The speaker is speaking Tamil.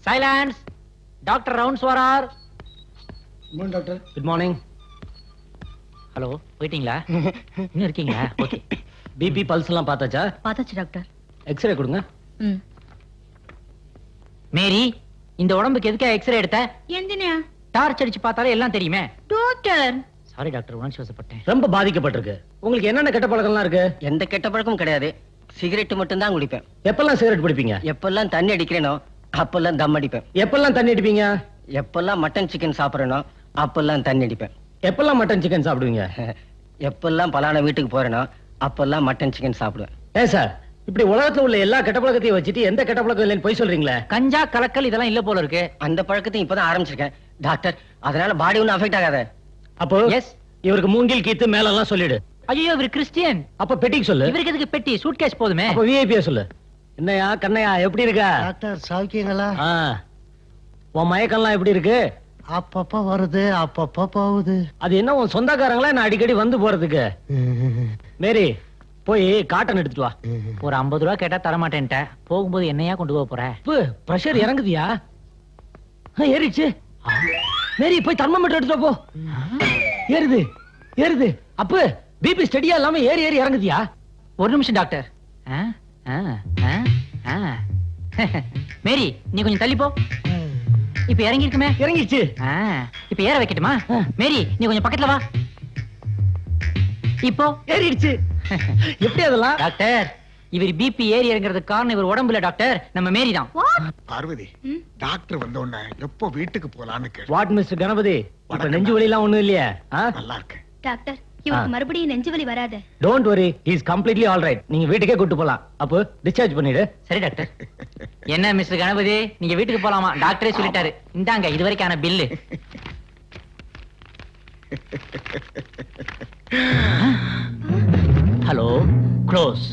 சைலன்ஸ். டாக்டர் ரவுண்ட்ஸ் வரார். Good doctor. Good morning. Hello, போயிட்டீங்களா? இன்னும் இருக்கீங்களா? ஓகே. பிபி பல்ஸ் எல்லாம் பார்த்தாச்சா? பார்த்தாச்சு டாக்டர். எக்ஸ்ரே கொடுங்க. ம். மேரி, இந்த உடம்புக்கு எதுக்கா எக்ஸ்ரே எடுத்த? எந்தினா? டார்ச் அடிச்சு பார்த்தாலே எல்லாம் தெரியுமே. டாக்டர். சாரி டாக்டர், உணர்ச்சி வசப்பட்டேன். ரொம்ப பாதிக்கப்பட்டிருக்கு. உங்களுக்கு என்னென்ன கெட்ட பழக்கம்லாம் இருக்கு? எந்த கெட்ட பழக்கமும் கிடையாது. சிகரெட் மட்டும் தான் குடிப்பேன். எப்பெல்லாம் சிகரெட் பிடிப்பீங்க? எப்பெல்லாம் தண்ணி அடிக்கிறேனோ அப்பெல்லாம் தம் அடிப்பேன். எப்பெல்லாம் தண்ணி அடிப்பீங்க? எப்பெல்லாம் மட்டன் சிக்கன் சாப்பிடறேனோ அப்பெல்லாம் தண்ணி அடிப்பேன். எப்பெல்லாம் மட்டன் சிக்கன் சாப்பிடுவீங்க? எப்பெல்லாம் பலான வீட்டுக்கு போறேனோ அப்பெல்லாம் மட்டன் சிக்கன் சாப்பிடுவேன். ஏன் சார், இப்படி உலகத்துல உள்ள எல்லா கெட்ட பழக்கத்தையும் வச்சுட்டு எந்த கெட்ட பழக்கம் இல்லைன்னு போய் சொல்றீங்களே? கஞ்சா கலக்கல் இதெல்லாம் இல்ல போல இருக்கு. அந்த பழக்கத்தையும் இப்பதான் ஆரம்பிச்சிருக்கேன் டாக்டர். அதனால பாடி ஒன்னும் அஃபெக்ட் ஆகாத. அப்போ எஸ். இவருக்கு மூங்கில் கீத்து மேல எல்லாம் சொல்லிடு. ஐயோ, இவர் கிறிஸ்டியன். அப்ப பெட்டிக்கு சொல்லு. இவருக்கு எதுக்கு பெட்டி? சூட்கேஸ் போதுமே. அப்ப விஐபியா சொல்லு. என்னையா கண்ணையா, எப்படி இருக்க? டாக்டர் சௌக்கியங்களா? உன் மயக்கம்லாம் எப்படி இருக்கு? அப்பப்ப வருது, அப்பப்ப போகுது. அது என்ன உன் சொந்தக்காரங்களா நான் அடிக்கடி வந்து போறதுக்கு? மேரி, போய் காட்டன் எடுத்துட்டு வா. ஒரு 50 ரூபா கேட்டா தர மாட்டேன்ட்ட. போகும்போது என்னையா கொண்டு போக போற? பிரஷர் இறங்குதியா? ஏறிடுச்சு. மேரி, போய் தர்மோமீட்டர் எடுத்துட்டு போ. ஏறுது ஏறுது. அப்பு, பிபி ஸ்டடியா இல்லாம ஏறி ஏறி இறங்குதியா? ஒரு நிமிஷம் டாக்டர். மேரி, நீ கொஞ்சம் தள்ளி போ. இப்ப இறங்கி இருக்குமே. இறங்கிடுச்சு. இப்ப ஏற வைக்கட்டுமா? மேரி, நீ கொஞ்சம் பக்கத்துல வா. இப்போ ஏறிடுச்சு. எப்படி அதெல்லாம்? டாக்டர், இவர் பிபி ஏறி இறங்குறதுக்கு காரணம் இவர் உடம்புல டாக்டர், நம்ம மேரி தான். பார்வதி, டாக்டர் வந்த உடனே எப்போ வீட்டுக்கு போலான்னு கேட்டு. வாட் மிஸ்டர் கணபதி, இப்ப நெஞ்சு வலி எல்லாம் ஒண்ணும் இல்லையா? நல்லா இருக்கு டாக்டர், இவருக்கு மறுபடியும் நெஞ்சு வலி வராது. Don't worry, he is completely all right. நீங்க வீட்டுக்கே கூட்டி போலாம். அப்போ டிஸ்சார்ஜ் பண்ணிடு. சரி டாக்டர். என்ன மிஸ்டர் கணபதி, நீங்க வீட்டுக்கு போலாமா? டாக்டரே சொல்லிட்டாரு. இந்தாங்க இதுவரைக்கான பில்லு. Hello, close.